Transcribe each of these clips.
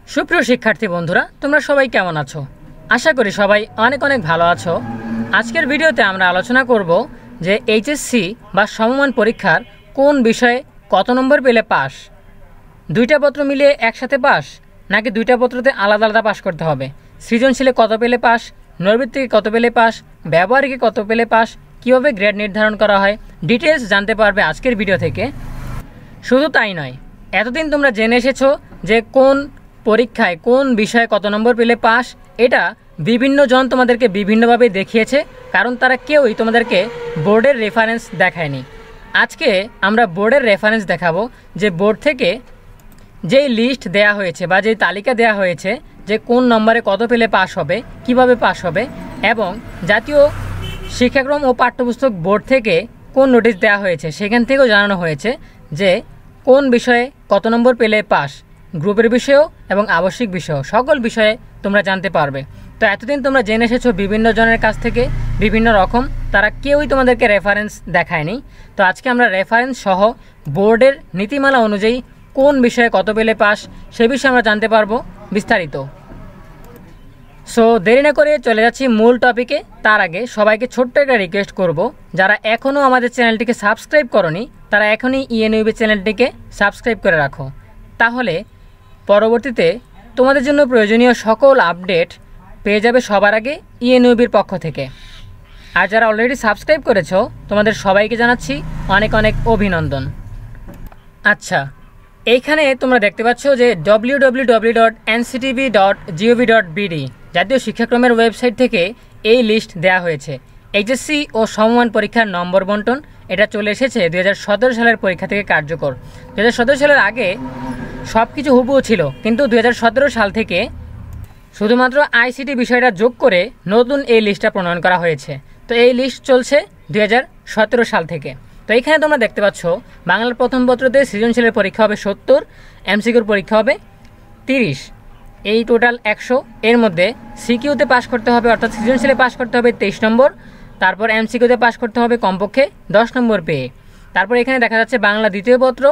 সুপ্রিয় শিক্ষার্থী বন্ধুরা, তোমরা সবাই কেমন আছো? আশা করি সবাই অনেক অনেক ভালো আছো। আজকের ভিডিওতে আমরা আলোচনা করব যে এইচএসসি বা সমমান পরীক্ষার কোন বিষয়ে কত নম্বর পেলে পাস। দুইটা পত্র মিলিয়ে একসাথে পাস, নাকি দুইটা পত্রতে আলাদা আলাদা পাস করতে হবে? সৃজনশীলে কত পেলে পাস, নৈর্বৃত্তিকে কত পেলে পাস, ব্যবহারিকে কত পেলে পাস, কীভাবে গ্রেড নির্ধারণ করা হয়, ডিটেলস জানতে পারবে আজকের ভিডিও থেকে। শুধু তাই নয়, এতদিন তোমরা জেনে এসেছো যে কোন পরীক্ষায় কোন বিষয়ে কত নম্বর পেলে পাস। এটা বিভিন্ন জন তোমাদেরকে বিভিন্নভাবে দেখিয়েছে, কারণ তারা কেউই তোমাদেরকে বোর্ডের রেফারেন্স দেখায়নি। আজকে আমরা বোর্ডের রেফারেন্স দেখাবো, যে বোর্ড থেকে যেই লিস্ট দেয়া হয়েছে বা যেই তালিকা দেয়া হয়েছে যে কোন নম্বরে কত পেলে পাস হবে, কিভাবে পাস হবে, এবং জাতীয় শিক্ষাক্রম ও পাঠ্যপুস্তক বোর্ড থেকে কোন নোটিশ দেওয়া হয়েছে সেখান থেকেও জানানো হয়েছে যে কোন বিষয়ে কত নম্বর পেলে পাস। গ্রুপের বিষয়েও এবং আবশ্যিক বিষয়েও সকল বিষয়ে তোমরা জানতে পারবে। তো এতদিন তোমরা জেনে এসেছো বিভিন্ন জনের কাছ থেকে বিভিন্ন রকম, তারা কেউই তোমাদেরকে রেফারেন্স দেখায়নি। তো আজকে আমরা রেফারেন্স সহ বোর্ডের নীতিমালা অনুযায়ী কোন বিষয়ে কত পেলে পাস সে বিষয়ে আমরা জানতে পারবো বিস্তারিত। সো দেরি না করে চলে যাচ্ছি মূল টপিকে। তার আগে সবাইকে ছোট্ট একটা রিকোয়েস্ট করব, যারা এখনও আমাদের চ্যানেলটিকে সাবস্ক্রাইব করনি তারা এখনই ইএনইউবি চ্যানেলটিকে সাবস্ক্রাইব করে রাখো। তাহলে পরবর্তীতে তোমাদের জন্য প্রয়োজনীয় সকল আপডেট পেয়ে যাবে সবার আগে ইএনইউবির পক্ষ থেকে। আর যারা অলরেডি সাবস্ক্রাইব করেছো তোমাদের সবাইকে জানাচ্ছি অনেক অনেক অভিনন্দন। আচ্ছা, এইখানে তোমরা দেখতে পাচ্ছ যে www.nctv.gov.bd জাতীয় শিক্ষাক্রমের ওয়েবসাইট থেকে এই লিস্ট দেয়া হয়েছে। এইচএসসি ও সমমান পরীক্ষার নম্বর বন্টন এটা চলে এসেছে 2017 সালের পরীক্ষা থেকে কার্যকর। 2017 সালের আগে সব কিছু হুবহু ছিল, কিন্তু 2017 সাল থেকে শুধুমাত্র আইসিটি বিষয়টা যোগ করে নতুন এই লিস্টটা প্রণয়ন করা হয়েছে। তো এই লিস্ট চলছে 2017 সাল থেকে। তো এইখানে তোমরা দেখতে পাচ্ছ বাংলার প্রথম পত্রতে সৃজনশীলের পরীক্ষা হবে 70, এমসিকিউর পরীক্ষা হবে 30, এই টোটাল 100। এর মধ্যে সিকিউতে পাস করতে হবে, অর্থাৎ সৃজনশীলে পাস করতে হবে 23 নম্বর, তারপর এমসিকিউতে পাস করতে হবে কমপক্ষে 10 নম্বর পেয়ে। তারপর এখানে দেখা যাচ্ছে বাংলা দ্বিতীয় পত্র,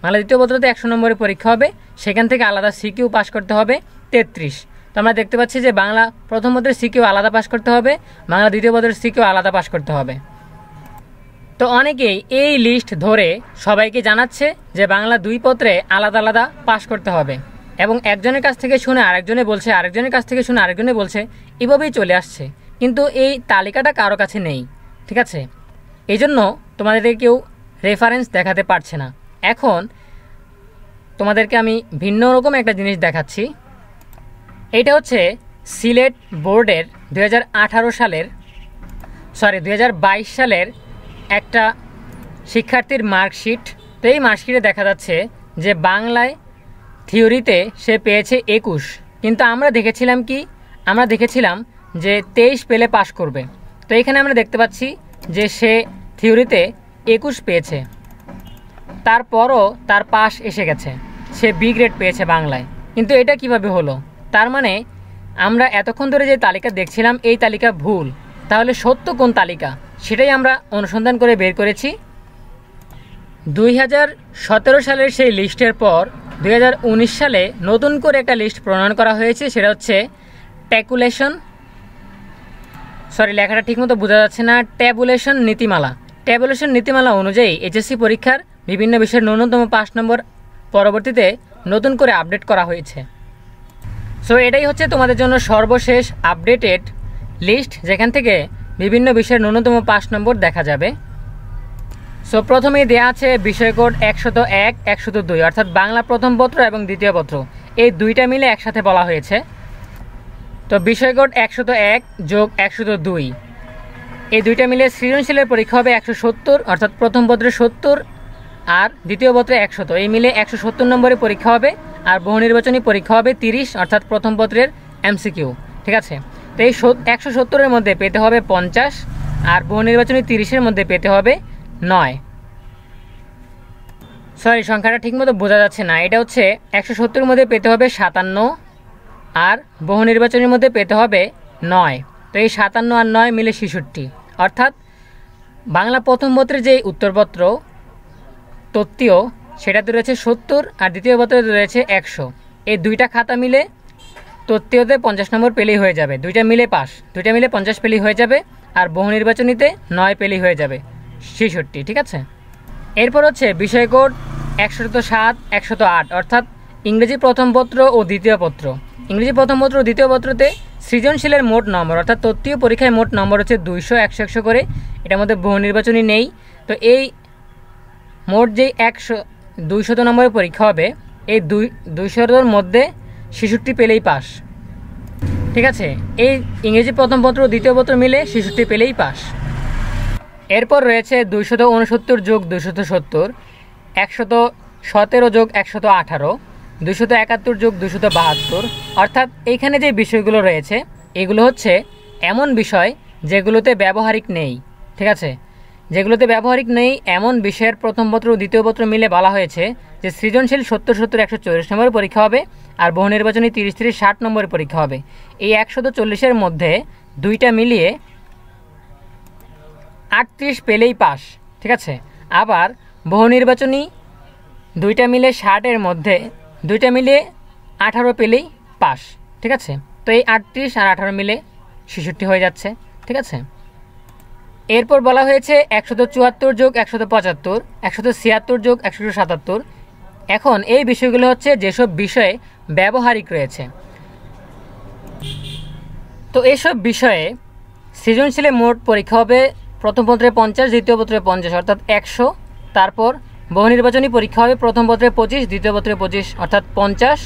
বাংলা দ্বিতীয় পত্রতে 100 নম্বরের পরীক্ষা হবে, সেখান থেকে আলাদা সিকিউ পাস করতে হবে 33। তো আমরা দেখতে পাচ্ছি যে বাংলা প্রথম পত্রের সিকিউ আলাদা পাস করতে হবে, বাংলা দ্বিতীয় পত্রের সিকিউ আলাদা পাস করতে হবে। তো অনেকেই এই লিস্ট ধরে সবাইকে জানাচ্ছে যে বাংলা দুই পত্রে আলাদা আলাদা পাস করতে হবে, এবং একজনের কাছ থেকে শুনে আরেকজনে বলছে, আরেকজনের কাছ থেকে শুনে আরেকজনে বলছে, এভাবেই চলে আসছে। কিন্তু এই তালিকাটা কারো কাছে নেই, ঠিক আছে? এই জন্য তোমাদেরকে কেউ রেফারেন্স দেখাতে পারছে না। এখন তোমাদেরকে আমি ভিন্ন রকম একটা জিনিস দেখাচ্ছি। এইটা হচ্ছে সিলেট বোর্ডের 2022 সালের একটা শিক্ষার্থীর মার্কশিট। তো এই মার্কশিটে দেখা যাচ্ছে যে বাংলায় থিওরিতে সে পেয়েছে 21, কিন্তু আমরা দেখেছিলাম যে 23 পেলে পাস করবে। তো এখানে আমরা দেখতে পাচ্ছি যে সে থিওরিতে 21 পেয়েছে, তারপরও তার পাস এসে গেছে, সে বি গ্রেড পেয়েছে বাংলায়। কিন্তু এটা কিভাবে হলো? তার মানে আমরা এতক্ষণ ধরে যে তালিকা দেখছিলাম এই তালিকা ভুল। তাহলে সত্য কোন তালিকা সেটাই আমরা অনুসন্ধান করে বের করেছি। 2017 সালের সেই লিস্টের পর 2019 সালে নতুন করে একটা লিস্ট প্রণয়ন করা হয়েছে, সেটা হচ্ছে লেখাটা ঠিকমতো বোঝা যাচ্ছে না, ট্যাবুলেশন নীতিমালা অনুযায়ী এইচএসসি পরীক্ষার বিভিন্ন বিষয়ের ন্যূনতম 5 নম্বর পরবর্তীতে নতুন করে আপডেট করা হয়েছে। সো এটাই হচ্ছে তোমাদের জন্য সর্বশেষ আপডেটেড লিস্ট, যেখান থেকে বিভিন্ন বিষয়ের ন্যূনতম 5 নম্বর দেখা যাবে। সো প্রথমেই দেওয়া আছে বিষয়কোড 101, 102, অর্থাৎ বাংলা প্রথম পত্র এবং দ্বিতীয় পত্র এই দুইটা মিলে একসাথে বলা হয়েছে। তো বিষয়কোড 101 যোগ 102 এই দুইটা মিলে সৃজনশীলের পরীক্ষা হবে 170, অর্থাৎ প্রথম পত্রে 70 আর দ্বিতীয় পত্রে 100, এই মিলে 170 নম্বরের পরীক্ষা হবে। আর বহু নির্বাচনী পরীক্ষা হবে 30, অর্থাৎ প্রথম পত্রের এমসিকিউ, ঠিক আছে? তো এই 170-এর মধ্যে পেতে হবে 50, আর বহু নির্বাচনী 30-এর মধ্যে পেতে হবে 9। সংখ্যাটা ঠিকমতো বোঝা যাচ্ছে না, এটা হচ্ছে 170-এর মধ্যে পেতে হবে 57, আর বহু নির্বাচনের মধ্যে পেতে হবে 9। তো এই 57 আর 9 মিলে 66, অর্থাৎ বাংলা প্রথম পত্রের যে উত্তরপত্র তত্ত্বীয় সেটাতে রয়েছে 70 আর দ্বিতীয় পত্রে রয়েছে 100। এই দুইটা খাতা মিলে তত্ত্বীয়তে 50 নম্বর পেলেই হয়ে যাবে, দুইটা মিলে পাস, দুইটা মিলে 50 পেলেই হয়ে যাবে। আর বহু নির্বাচনীতে 9 পেলেই হয়ে যাবে 66, ঠিক আছে। এরপর হচ্ছে বিষয় কোড 107, 108 অর্থাৎ ইংরেজি প্রথম পত্র ও দ্বিতীয় পত্র। ইংরেজি প্রথম পত্র ও দ্বিতীয় পত্রতে সৃজনশীলের মোট নম্বর অর্থাৎ তত্ত্বীয় পরীক্ষায় মোট নম্বর হচ্ছে 200, 100, 100 করে। এটার মধ্যে বহু নির্বাচনী নেই। তো এই মোট যেই 200 নম্বরের পরীক্ষা হবে, এই 200-র মধ্যে 66 পেলেই পাস, ঠিক আছে। এই ইংরেজি প্রথম পত্র ও দ্বিতীয় পত্র মিলে 66 পেলেই পাস। এরপর রয়েছে 269 যোগ 270, 117 যোগ 118, 271 যোগ 272 অর্থাৎ এইখানে যে বিষয়গুলো রয়েছে এগুলো হচ্ছে এমন বিষয় যেগুলোতে ব্যবহারিক নেই, ঠিক আছে। যেগুলোতে ব্যবহারিক নেই এমন বিষয়ের প্রথম পত্র ও দ্বিতীয় পত্র মিলে বলা হয়েছে যে সৃজনশীল 70, 70, 140 নম্বরের পরীক্ষা হবে আর বহু নির্বাচনী 30, 30, 60 নম্বরের পরীক্ষা হবে। এই 140-এর মধ্যে দুইটা মিলিয়ে 38 পেলেই পাস, ঠিক আছে। আবার বহু নির্বাচনী দুইটা মিলে 60-এর মধ্যে দুইটা মিলিয়ে 18 পেলেই পাস, ঠিক আছে। তো এই 38 আর 18 মিলে 66 হয়ে যাচ্ছে, ঠিক আছে। এরপর বলা হয়েছে 174 যোগ 175, 176 যোগ 177। এখন এই বিষয়গুলো হচ্ছে যেসব বিষয়ে ব্যবহারিক রয়েছে। তো এসব বিষয়ে সৃজনশীলে মোট পরীক্ষা হবে প্রথম পত্রে 50, দ্বিতীয় পত্রে 50 অর্থাৎ 100। তারপর বহু নির্বাচনী পরীক্ষা হবে প্রথম পত্রে 25, দ্বিতীয় পত্রে 25 অর্থাৎ 50।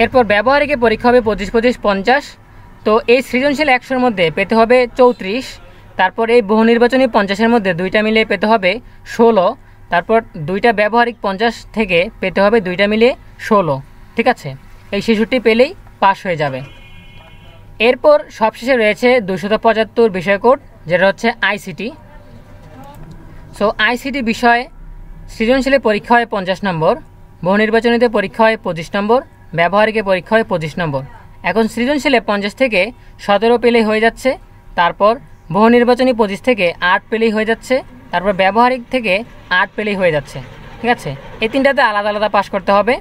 এরপর ব্যবহারিকে পরীক্ষা হবে 25, 25, 50। তো এই সৃজনশীল 100-র মধ্যে পেতে হবে 34। তারপর এই বহু নির্বাচনী 50-এর মধ্যে দুইটা মিলিয়ে পেতে হবে 16। তারপর দুইটা ব্যবহারিক 50 থেকে পেতে হবে দুইটা মিলিয়ে 16, ঠিক আছে। এই 66 পেলেই পাস হয়ে যাবে। এরপর সবশেষে রয়েছে 275 বিষয় কোড, যেটা হচ্ছে আইসিটি। সো আইসিটি বিষয় সৃজনশীলে পরীক্ষা হয় 50 নম্বর, বহু নির্বাচনীতে পরীক্ষা হয় 25 নম্বর, ব্যবহারিকে পরীক্ষা হয় 25 নম্বর। এখন সৃজনশীলে 50 থেকে 17 পেলেই হয়ে যাচ্ছে। তারপর বহু নির্বাচনী 25 থেকে 8 পেলেই হয়ে যাচ্ছে। তারপর ব্যবহারিক থেকে 8 পেলেই হয়ে যাচ্ছে, ঠিক আছে। এই তিনটাতে আলাদা আলাদা পাস করতে হবে,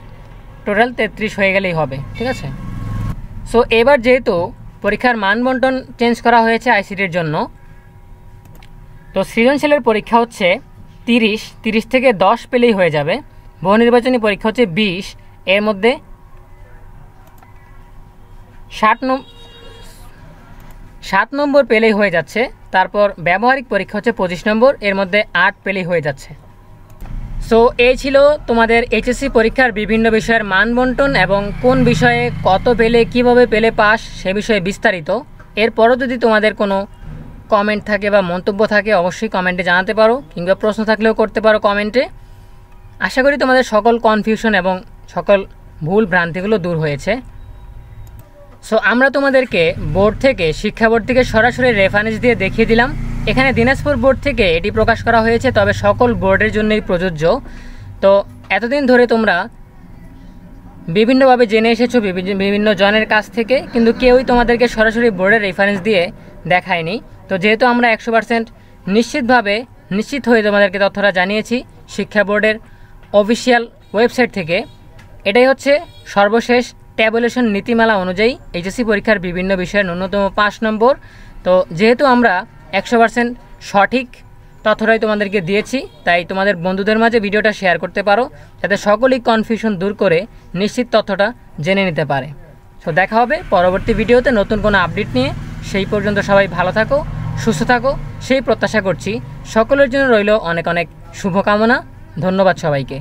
টোটাল 33 হয়ে গেলেই হবে, ঠিক আছে। সো এবার যেহেতু পরীক্ষার মান বন্টন চেঞ্জ করা হয়েছে আইসিটির জন্য, তো সৃজনশীলের পরীক্ষা হচ্ছে 30, 30 থেকে 10 পেলেই হয়ে যাবে। বহু নির্বাচনী পরীক্ষা হচ্ছে 20, এর মধ্যে 7 নম্বর পেলেই হয়ে যাচ্ছে। তারপর ব্যবহারিক পরীক্ষা হচ্ছে 25 নম্বর, এর মধ্যে 8 পেলেই হয়ে যাচ্ছে। সো এই ছিল তোমাদের এইচএসসি পরীক্ষার বিভিন্ন বিষয়ের মান বন্টন এবং কোন বিষয়ে কত পেলে কিভাবে পেলে পাস সে বিষয়ে বিস্তারিত। এরপরও যদি তোমাদের কোনো কমেন্ট থাকে বা মন্তব্য থাকে অবশ্যই কমেন্টে জানাতে পারো, কিংবা প্রশ্ন থাকলেও করতে পারো কমেন্টে। আশা করি তোমাদের সকল কনফিউশন এবং সকল ভুল ভ্রান্তিগুলো দূর হয়েছে। সো আমরা তোমাদেরকে বোর্ড থেকে, শিক্ষা বোর্ড থেকে সরাসরি রেফারেন্স দিয়ে দেখিয়ে দিলাম। এখানে দিনাজপুর বোর্ড থেকে এটি প্রকাশ করা হয়েছে, তবে সকল বোর্ডের জন্যই প্রযোজ্য। তো এতদিন ধরে তোমরা বিভিন্নভাবে জেনে এসেছো বিভিন্ন জনের কাছ থেকে, কিন্তু কেউই তোমাদেরকে সরাসরি বোর্ডের রেফারেন্স দিয়ে দেখায়নি। তো যেহেতু আমরা 100% নিশ্চিত হয়ে তোমাদেরকে তথ্যটা জানিয়েছি শিক্ষা বোর্ডের অফিসিয়াল ওয়েবসাইট থেকে, এটাই হচ্ছে সর্বশেষ ট্যাবুলেশন নীতিমালা অনুযায়ী এইচএসসি পরীক্ষার বিভিন্ন বিষয়ের ন্যূনতম 5 নম্বর। তো যেহেতু আমরা 100% সঠিক তথ্যটাই তোমাদেরকে দিয়েছি, তাই তোমাদের বন্ধুদের মাঝে ভিডিওটা শেয়ার করতে পারো, যাতে সকলেই কনফিউশন দূর করে নিশ্চিত তথ্যটা জেনে নিতে পারে। সো দেখা হবে পরবর্তী ভিডিওতে নতুন কোনো আপডেট নিয়ে। সেই পর্যন্ত সবাই ভালো থাকো, সুস্থ থাকো, সেই প্রত্যাশা করছি। সকলের জন্য রইল অনেক অনেক শুভকামনা। ধন্যবাদ সবাইকে।